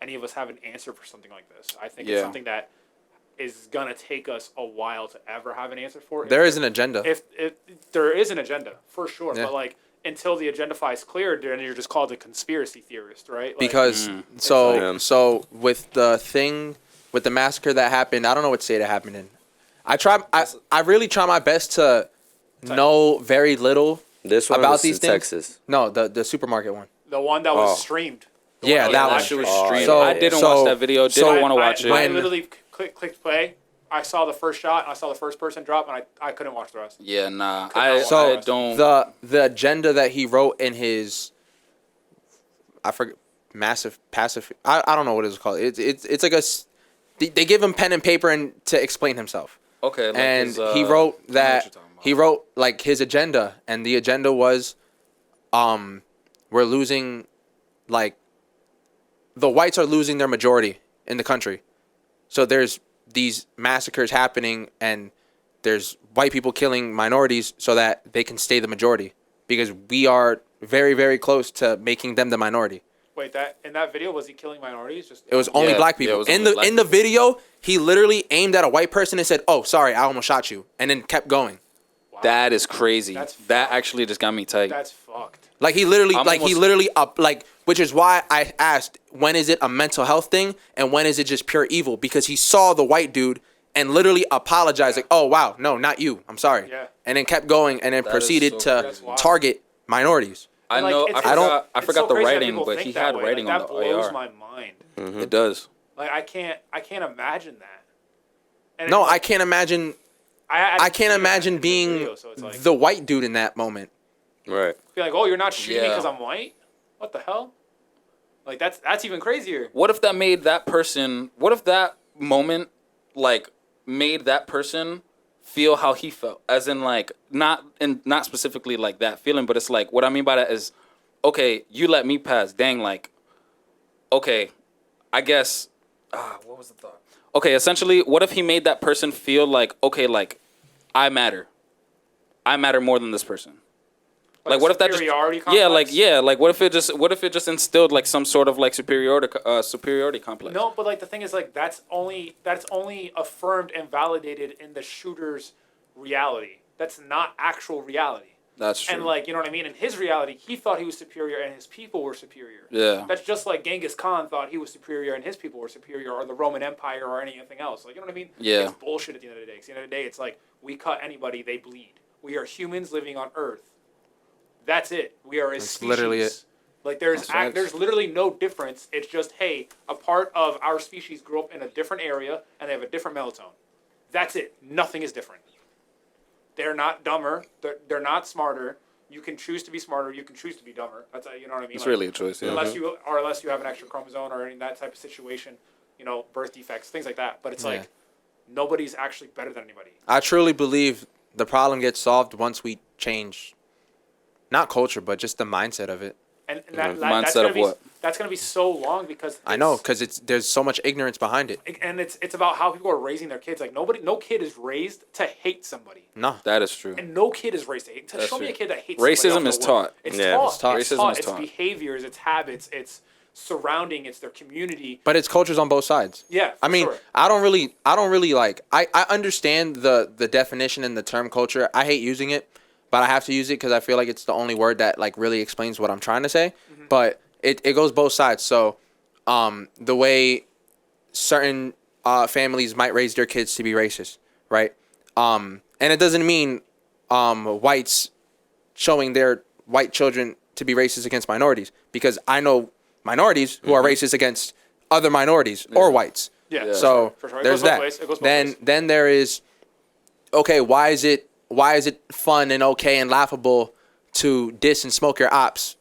any of us have an answer for something like this. I think it's Yeah. something that is gonna take us a while to ever have an answer for. There is an agenda. If there is an agenda for sure, Yeah. but like until the agenda is cleared, then you're just called a conspiracy theorist, right? Like, Because so with the thing with the massacre that happened, I don't know what state it happened in. I really try my best to know very little This one about was these in things. Texas. No, the supermarket one. the one that was Oh. streamed. The Yeah, one that was one. live She was streamed. streaming. So- I didn't so- watch that video. so Didn't want to watch it. I When- literally clicked play. I saw the first shot. I saw the first person drop, and I couldn't watch the rest. Yeah, nah. Could not So I don't. the agenda that he wrote in his, I forget, massive passive. I don't know what it's called. It's like they give him pen and paper and to explain himself. Okay. Like And his, he wrote I know what that you're talking about. he wrote like his agenda, and the agenda was, we're losing, like, the whites are losing their majority in the country, so there's these massacres happening, and there's white people killing minorities so that they can stay the majority because we are very, very close to making them the minority. Wait, that in that video was he killing minorities? Just It was only Yeah, black yeah, it people. was In only the black in the video, he literally aimed at a white person and said, "Oh, sorry, I almost shot you," and then kept going. wow, That is crazy. That's That fucked. actually just got me tight. that's fucked. Like he literally, I'm almost- which is why I asked, when is it a mental health thing and when is it just pure evil? Because he saw the white dude and literally apologized, like, "Oh wow, no, not you, I'm sorry," Yeah. and then kept going and then That is proceeded so to crazy. target minorities. I And, like, know. it's- I it's- forgot. I it's forgot so the crazy that writing, people but think he that had way. writing Like, on that the blows AR. my mind. It does. Like I can't imagine that. And No, it's I like, can't imagine. I I can't see imagine that in the being video, so it's like, the white dude in that moment. Right. be like, oh, you're not shooting me Yeah. because I'm white? What the hell? Like that's even crazier. What if that made that person? What if that moment, like, made that person feel how he felt? As in, like, not specifically like that feeling, but it's like what I mean by that is, okay, you let me pass. Dang, like, okay, I guess. What was the thought? Okay, essentially, what if he made that person feel like, okay, like, I matter. I matter more than this person. Like, what if that just superiority like what if it just instilled like some sort of like superiority complex? No, but like the thing is like that's only affirmed and validated in the shooter's reality. That's not actual reality. That's true. And like, you know what I mean? In his reality, he thought he was superior and his people were superior. Yeah. That's just like Genghis Khan thought he was superior and his people were superior, or the Roman Empire, or anything else. Like, you know what I mean? Yeah. It's bullshit at the end of the day. 'Cause at the end of the day, it's like we cut anybody, they bleed. We are humans living on Earth. That's it. We are a That's species. literally it. Like there's facts. there's literally no difference. It's just, hey, a part of our species grew up in a different area and they have a different melatonin. That's it. Nothing is different. They're not dumber. They're not smarter. You can choose to be smarter. You can choose to be dumber. That's you know what I mean. It's Like, really a choice. Yeah. unless you have an extra chromosome or in that type of situation, you know, birth defects, things like that. But it's Yeah. like nobody's actually better than anybody. I truly believe the problem gets solved once we change, not culture, but just the mindset of it. And that's Mindset gonna of be what? that's gonna be so long because I know, it's- because there's so much ignorance behind it. and it's about how people are raising their kids. Like no kid is raised to hate somebody, No, That is true. and no kid is raised to hate. That's Show me true. a kid that hates Racism somebody is else in the world. taught. It's Yeah, taught. it's taught. It's Racism taught. is It's taught. behaviors. It's habits. It's surrounding, it's their community. But it's cultures on both sides. Yeah, I for mean, sure. I don't really like. I understand the definition and the term culture. I hate using it, but I have to use it because I feel like it's the only word that like really explains what I'm trying to say. Mm-hmm. But it goes both sides. So, the way certain families might raise their kids to be racist, right? And it doesn't mean whites showing their white children to be racist against minorities, because I know minorities who are racist against other minorities or whites. Yeah, for So sure, for sure. It there's goes both that. ways. It goes both Then ways. then there is, okay, why is it fun and okay and laughable to diss and smoke your ops?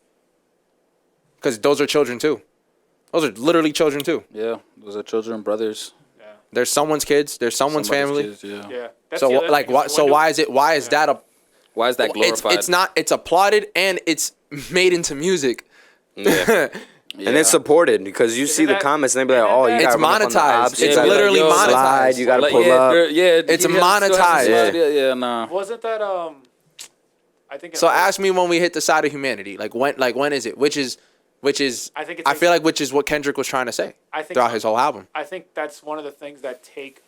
Because those are children too. Those are literally children too. Yeah, those are children, brothers, Yeah, There's someone's kids. There's someone's somebody's family. kids, yeah. yeah. That's So the other like thing, why? is So when do- why is it? Why is that a? Why is that glorified? It's not. It's applauded and it's made into music. Yeah. Yeah. And it's supported because you see the that- comments and they be like, isn't "Oh, that- you It's gotta run up on the monetized. ops, you It's gotta literally monetized. slide, you gotta Like, pull yeah, up." It's monetized. Yeah, nah. Wasn't that I think. So ask me when we hit the side of humanity. Like when is it? Which is. I think it I takes- feel like which is what Kendrick was trying to say I think throughout his whole album. I think that's one of the things that take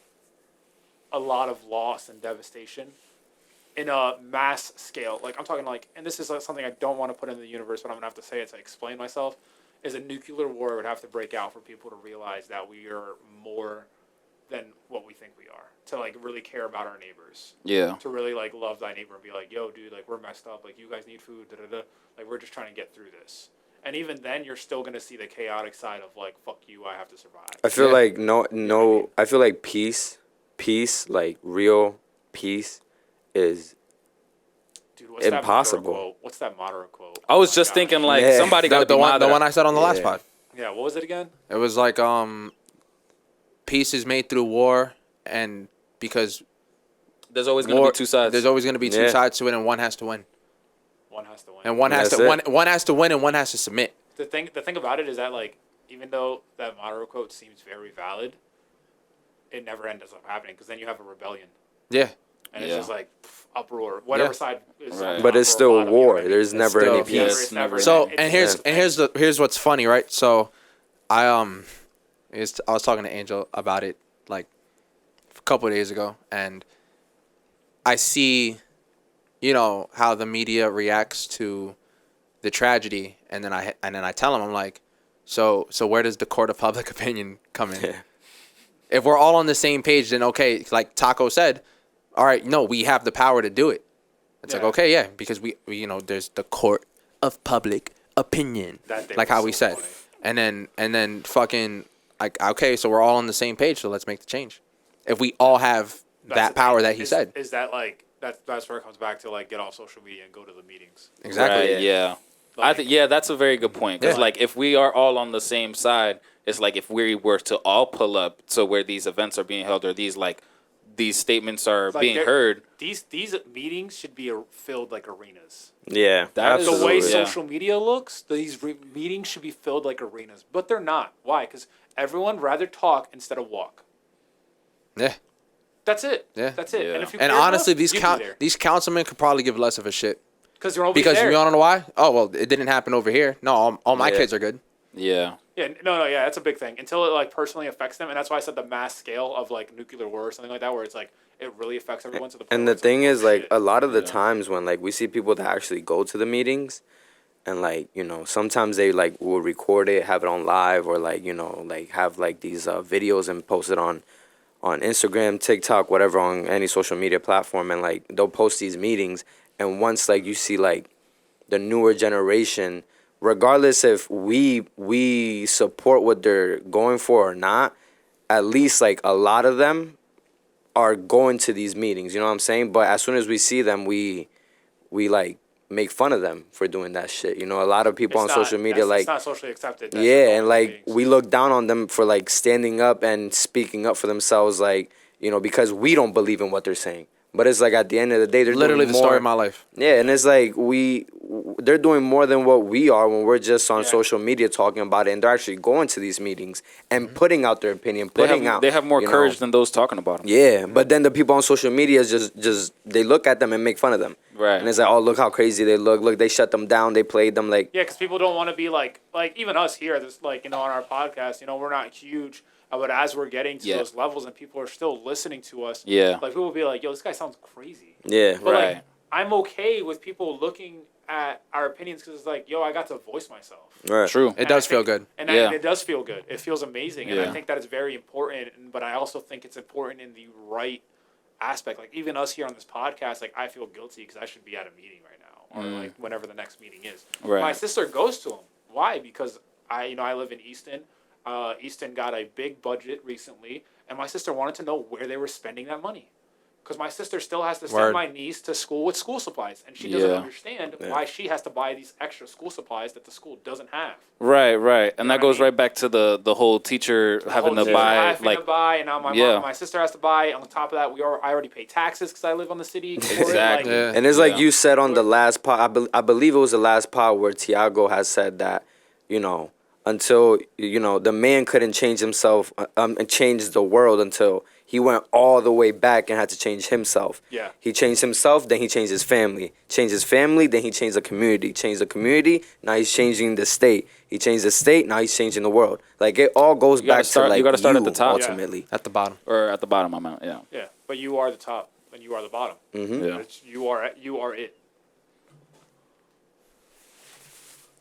a lot of loss and devastation in a mass scale. Like I'm talking like, and this is like something I don't want to put in the universe, but I'm gonna have to say it to explain myself. Is a nuclear war would have to break out for people to realize that we are more than what we think we are. To like really care about our neighbors. Yeah. To really like love thy neighbor and be like, yo, dude, like we're messed up. Like you guys need food. Da da da. Like we're just trying to get through this. And even then, you're still gonna see the chaotic side of like, fuck you, I have to survive. I feel Yeah. like no. I feel like peace, like real peace, is Dude, what's Impossible. That Maduro quote? What's that Maduro quote? I was Oh my just gosh. thinking like Yeah. somebody got The one I said on the last Yeah. pod. Yeah, what was it again? It was like peace is made through war, and because There's always gonna war, be two sides. there's always going to be two Yeah. sides to it, and one has to win, One has to win. and one has That's to it. one has to win, and one has to submit. The thing about it is that like, even though that Maduro quote seems very valid, it never ends up happening because then you have a rebellion, Yeah, and it's Yeah. just like uproar. Whatever Yeah. side is. Right. on but top it's or still bottom, you know war. what I mean? There's never still- any yeah, peace. it's never- So it's- and here's what's funny, right? So I was talking to Angel about it like a couple of days ago, and I see, how the media reacts to the tragedy, and then I tell him, I'm like, so where does the court of public opinion come in? Yeah. If we're all on the same page, then okay, like Taco said, all right, no, we have the power to do it. It's like, Yeah. okay, yeah, because we there's the court of public opinion, That thing like was how we so said, funny. and then fucking like, okay, so we're all on the same page, so let's make the change. If we all have That's that the power thing. that he Is- said, Is that like that's where it comes back to like get off social media and go to the meetings. exactly. Right, yeah. I Like- think that's a very good point. Because Yeah. like if we are all on the same side, it's like if we were to all pull up to where these events are being held or these statements are Like, being they're- heard. These meetings should be filled like arenas. Yeah, That is- The way absolutely. Yeah. social media looks, these meetings should be filled like arenas, but they're not. Why? Because everyone rather talk instead of walk. Yeah. That's it. Yeah. That's it. Yeah. And if you And cared honestly, enough, these councilmen could probably give less of a shit because you're because there. you wanna know why? Oh well, it didn't happen over here. No, all my Yeah. kids are good. Yeah. Yeah, no, yeah, that's a big thing. Until it like personally affects them, and that's why I said the mass scale of like nuclear war or something like that, where it's like it really affects everyone to the point. And where the it's like, thing oh, is, like, shit. a lot of the Yeah. times when, like, we see people that actually go to the meetings and, like, sometimes they, like, will record it, have it on live, or, like, like, have, like, these videos and post it on Instagram, TikTok, whatever, on any social media platform. And, like, they'll post these meetings. And once, like, you see, like, the newer generation, regardless if we support what they're going for or not, at least, like, a lot of them are going to these meetings, you know what I'm saying? But as soon as we see them, we like make fun of them for doing that shit. A lot of people It's on not- social media, that's- like, it's not socially accepted. that you're yeah, going and to like meetings. we look down on them for like standing up and speaking up for themselves, like, because we don't believe in what they're saying. But it's like at the end of the day, they're Literally doing the more. story of my life. Yeah, and it's like they're doing more than what we are when we're just on Yeah. social media talking about it, and they're actually going to these meetings and putting out their opinion, They putting have, out. they have more you know. courage than those talking about them. Yeah, but then the people on social media is just they look at them and make fun of them. Right. And it's like, oh, look how crazy they look. Look, they shut them down. They played them like. Yeah, because people don't want to be like even us here, this like on our podcast, we're not huge, but as we're getting to Yeah. those levels and people are still listening to us, Yeah. like people will be like, yo, this guy sounds crazy. Yeah. But Right. like, I'm okay with people looking at our opinions because it's like, yo, I got to voice myself. Right. True. It And does I feel think- good. And Yeah. it does feel good. It feels amazing, and I Yeah. think that is very important. But I also think it's important in the right aspect. Like even us here on this podcast, like I feel guilty because I should be at a meeting right now, or like whenever the next meeting is. Right. My sister goes to them. Why? Because I live in Easton. Easton got a big budget recently, and my sister wanted to know where they were spending that money. Because my sister still has to send Word. my niece to school with school supplies, and she doesn't Yeah. understand why she has to buy these extra school supplies that the school doesn't have. Right, right. And know that what I goes mean? right back to the whole teacher having Whole to teacher buy having like to buy, and now my Yeah. mom, my sister has to buy. On top of that, I already pay taxes because I live on the city. for it, Exactly. like- Yeah. And it's like Yeah. you said on the last pod, I believe it was the last pod where Tiago has said that, until, the man couldn't change himself and change the world until he went all the way back and had to change himself. Yeah. He changed himself, then he changed his family. Changed his family, then he changed the community. Changed the community, now he's changing the state. He changed the state, now he's changing the world. Like it all goes You gotta back start- to like you gotta start at the top. Yeah. ultimately. At the bottom. or at the bottom I'm out, yeah. Yeah, but you are the top, and you are the bottom. Yeah. You are it.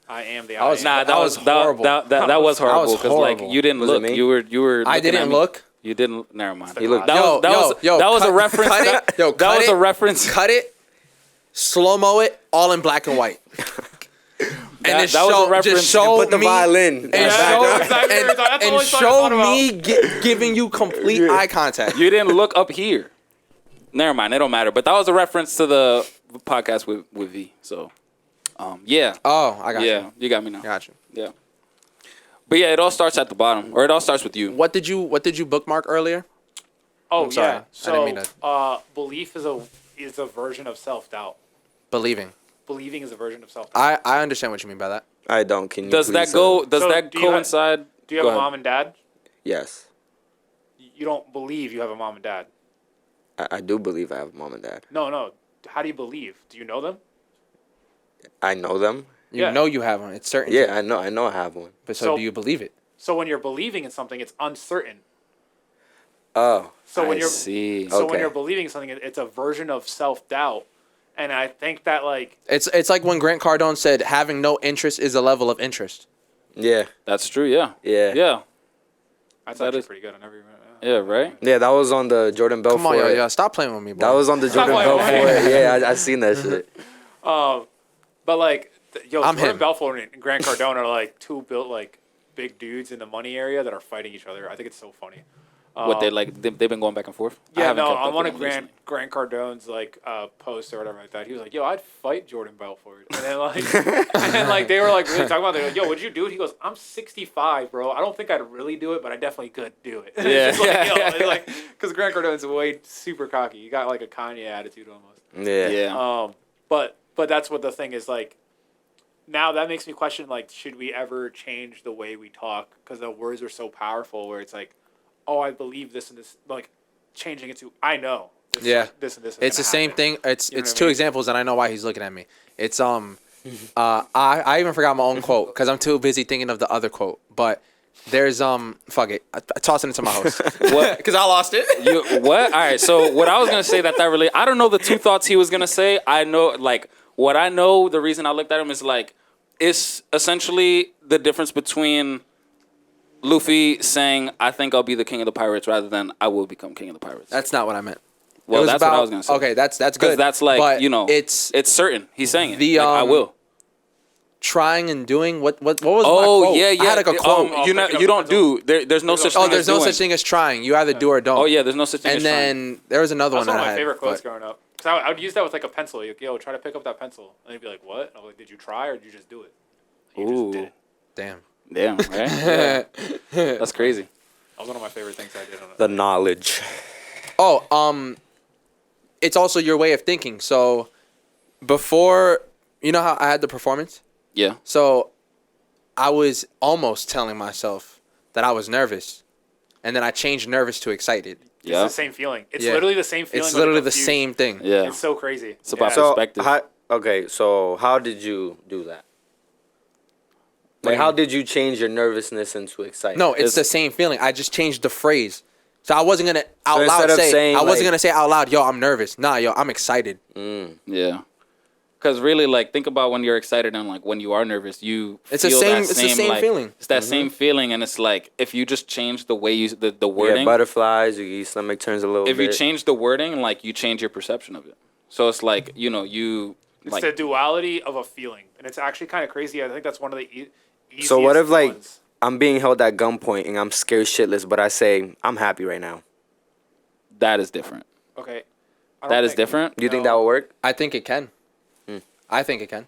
I am the. I was- I am. Nah, That was horrible. That was That was horrible because like horrible. you didn't Was it look. me? You were. I looking didn't at me. look. You didn't. Never mind. He looked. That was that was a cut- reference. Cut that it. Yo, that cut was it, a reference. Cut it. Slow mo it. All in black and white. And That- that was a reference. Just show Put the me, violin. and Yeah, show, exactly what you're talking- that's and always what I show thought about. me giving you complete eye contact. You didn't look up here. Never mind. It don't matter. But that was a reference to the podcast with V. So, yeah, Oh, I got yeah, you. you got me now. Got you. Yeah. But yeah, it all starts at the bottom, or it all starts with you. What did you bookmark earlier? Oh I'm sorry. yeah. I didn't So mean to- belief is a version of self doubt. Believing. Believing is a version of self doubt. I understand what you mean by that. I don't. Can you Does please, that go? Does So that do you have- coincide? Do you Go have a ahead. mom and dad? Yes, You don't believe you have a mom and dad. I do believe I have a mom and dad. No. How do you believe? Do you know them? I know them. You Yeah. know you have one. It's certain. Yeah, I know. I have one. But so So- do you believe it? So when you're believing in something, it's uncertain. Oh, So when I you're see. so when Okay. you're believing in something, it's a version of self doubt. And I think that like It's like when Grant Cardone said having no interest is a level of interest. yeah, That's true. Yeah. yeah, Yeah. that's That actually is- pretty good. I never even. Yeah. Right. yeah. That was on the Jordan Belfort. Come on, yo, stop playing with me, bro. That was on the Jordan playing with Belfort. me. Yeah, I seen that shit. But like, I'm Jordan him. Belfort and Grant Cardone are like two built like big dudes in the money area that are fighting each other. I think it's so funny. What they like? They've been going back and forth. I Yeah, haven't no, kept up on one with of them Grant Cardone's like posts or whatever like that, he was like, "Yo, I'd fight Jordan Belfort," and then like, they were like really talking about it. They're like, "Yo, would you do it?" He goes, "I'm 65, bro. I don't think I'd really do it, but I definitely could do it." And Yeah. it's just like, yo, it's like because Grant Cardone's way super cocky. He got like a Kanye attitude almost. Yeah, Yeah. But that's what the thing is like. Now that makes me question like, should we ever change the way we talk? Because the words are so powerful. Where it's like, oh, I believe this and this. Like, changing it to I know. This, Yeah. This and this. is It's the gonna same happen. thing. It's You know it's what I two mean? examples, and I know why he's looking at me. It's I even forgot my own quote because I'm too busy thinking of the other quote. But there's fuck it, I toss it into my host. What? Because I lost it. You what? All right. So what I was gonna say that really, I don't know the two thoughts he was gonna say. I know like what I know. The reason I looked at him is like it's essentially the difference between Luffy saying I think I'll be the king of the pirates rather than I will become king of the pirates. That's not what I meant. Well, It was that's what I was gonna say. Okay, that's because good. that's like but it's certain. He's saying it. The, Like, I will. trying and doing. What was my quote? Oh yeah, yeah. I had like a quote. You know, you don't do. There's no such. Oh, thing there's as no doing. such thing as trying. You either do or don't. Oh yeah, there's no such thing And as trying. then there was another That's one one of that I my had, favorite quotes but- growing up. Because I would use that with like a pencil. Like, yo, try to pick up that pencil. And he'd be like, what? And I was like, did you try or did you just do it? And you Ooh. just did it. Damn. Damn, right? Yeah. That's crazy. That was one of my favorite things I did on it. the knowledge. Oh, it's also your way of thinking. So before, you know how I had the performance? Yeah. So I was almost telling myself that I was nervous, and then I changed nervous to excited. It's Yeah. the same feeling. It's Yeah. literally the same feeling. It's but literally the confused. same thing. Yeah. It's so crazy. It's about Yeah. So perspective. how did you do that? Like, how did you change your nervousness into excitement? No, it's It's- the same feeling. I just changed the phrase. So I wasn't gonna out So loud instead of say. saying, I wasn't like- gonna say out loud, "Yo, I'm nervous." Nah, yo, I'm excited. Yeah. Because really, like, think about when you're excited and like when you are nervous, you It's the feel same- that it's the same like, feeling. It's that same feeling, and it's like if you just change the way the You get wording. butterflies. Your stomach turns a little If bit. you change the wording, like you change your perception of it. So it's like you It's like the duality of a feeling, and it's actually kind of crazy. I think that's one of the easiest So what if like ones. I'm being held at gunpoint and I'm scared shitless, but I say I'm happy right now? that is different. Okay, I don't That is think- different. Do you think No. that will work? I think it can. I think it can.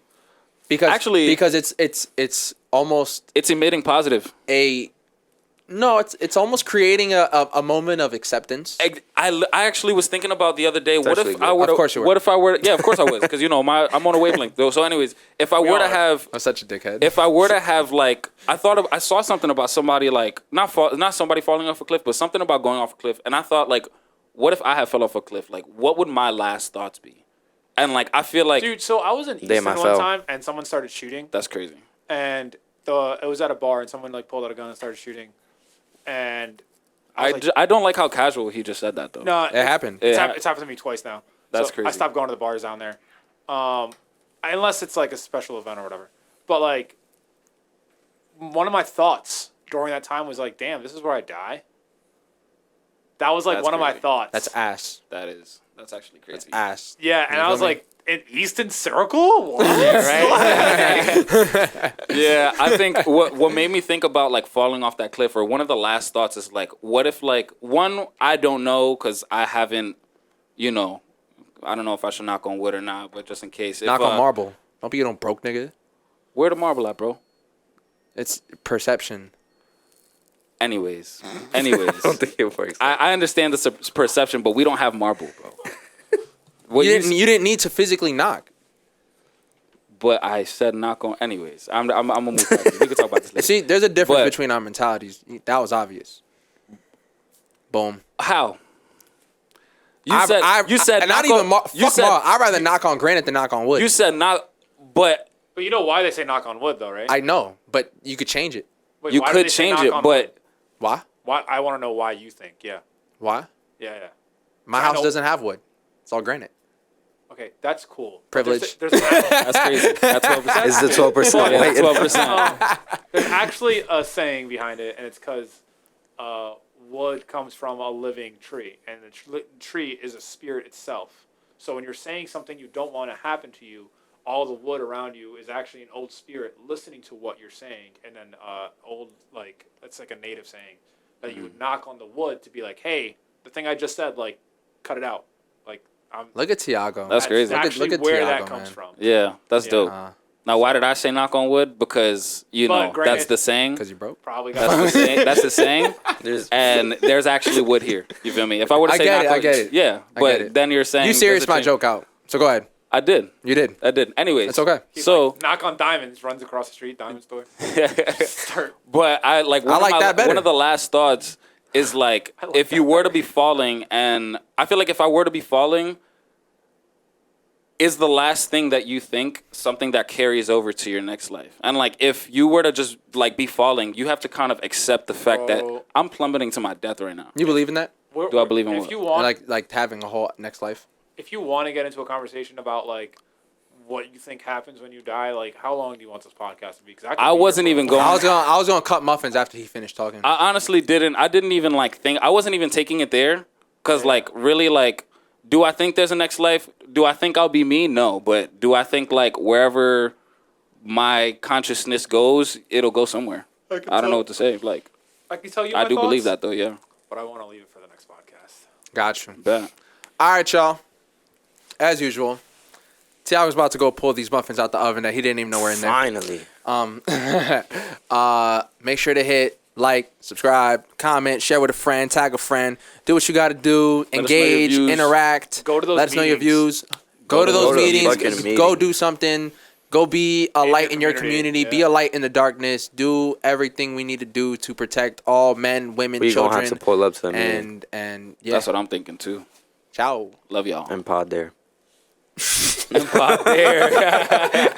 Because Actually- because it's almost It's emitting positive. it's almost creating a moment of acceptance. I actually was thinking about the other day. What actually if good. I were? Of course you were. What if I were? Yeah, of course I was. Because I'm on a wavelength. Though. So, anyways, if I were to are. have, I'm such a dickhead. if I were to have like, I saw something about somebody like not somebody falling off a cliff, but something about going off a cliff, and I thought like, what if I had fell off a cliff? Like, what would my last thoughts be? And like, I feel like Dude, so I was in Damn, Easton I one fell. time, and someone started shooting, that's crazy. and it was at a bar, and someone like pulled out a gun and started shooting, and I was like, I don't like how casual he just said that though. no, it happened. It- It's happened to me twice now. That's So crazy. I stopped going to the bars down there, unless it's like a special event or whatever. But like, one of my thoughts during that time was like, "Damn, this is where I die." That was like That's one of my crazy. thoughts. That's ass. That's actually crazy. Ass. yeah, and You I feel was me? like, "In Easton Circle, what?" Yeah, I think what made me think about like falling off that cliff, or one of the last thoughts is like, what if like one, I don't know because I haven't, I don't know if I should knock on wood or not, but just in case. Knock on marble. Don't be no broke nigga. Where the marble at, bro? It's perception. Anyways, I don't think it works. I understand the perception, but we don't have marble, bro. What You didn't need to physically knock. but I said knock on. Anyways, I'm gonna move past it. We can talk about this later. See, there's a difference But- between our mentalities. That was obvious. Boom. How? You said knock on, you said I'd rather knock on granite than knock on wood. you said not, but But you know why they say knock on wood, though, right? I know, but you could change it. Wait, you why do could they say change knock it, on but wood? Why? Why? I want to know why you think. Yeah, Why? yeah. My I house know- doesn't have wood. It's all granite. Okay, that's cool. But Privilege. There's that's crazy. That's 12%. It's the 12%. Yeah, Wait, 12%. there's actually a saying behind it, and it's because wood comes from a living tree, and the tree is a spirit itself. So when you're saying something you don't want to happen to you, all the wood around you is actually an old spirit listening to what you're saying, and then that's like a native saying that you would knock on the wood to be like, hey, the thing I just said, like, cut it out. Like, Look at Tiago. That's crazy. Look at- actually look at where Tiago, that comes man. from. Yeah, that's Yeah. dope. Now, why did I say knock on wood? Because But that's granted- the saying. Because you broke. Probably That's got the saying. That's the saying. There's And there's actually wood here. You feel me? If I were to I say get knock it, I on, get it. yeah. I But get it. then you're saying You serious there's a my change. joke out. So go ahead. I did. You did. I did. Anyways, It's okay. So, like, knock on diamonds, runs across the street, diamond store. Start. but I like. I like that better. One of the last thoughts is like, I like if you that were to be falling, and I feel like if I were to be falling, is the last thing that you think something that carries over to your next life? And like, if you were to just like be falling, you have to kind of accept the fact Bro. that I'm plummeting to my death right now. You believe in that? Do I believe in if what? you And want, like having a whole next life? if you want to get into a conversation about like what you think happens when you die, like how long do you want this podcast to be? Because I wasn't even going. I was gonna cut muffins after he finished talking. I honestly didn't. I didn't even like think. I wasn't even taking it there, cause like really like, do I think there's a next life? Do I think I'll be me? No, but do I think like wherever my consciousness goes, it'll go somewhere? I don't know what to say. Like I can tell you. I my do believe thoughts, that though. Yeah. but I want to leave it for the next podcast. Got you. Bet. All right, y'all. As usual, Tiago's about to go pull these muffins out the oven that he didn't even know were in there. finally. Make sure to hit like, subscribe, comment, share with a friend, tag a friend. Do what you got to do. Let us know your Engage, views. interact. Go to those Let us know your meetings. views. Go to those the meetings. fucking meeting. Go do something. Go be a In light the in your community, community. Be yeah. a light in the darkness. Do everything we need to do to protect all men, women, We children. gonna have to pull up to the meeting And yeah. That's what I'm thinking too. Ciao. Love y'all. and pod there. There.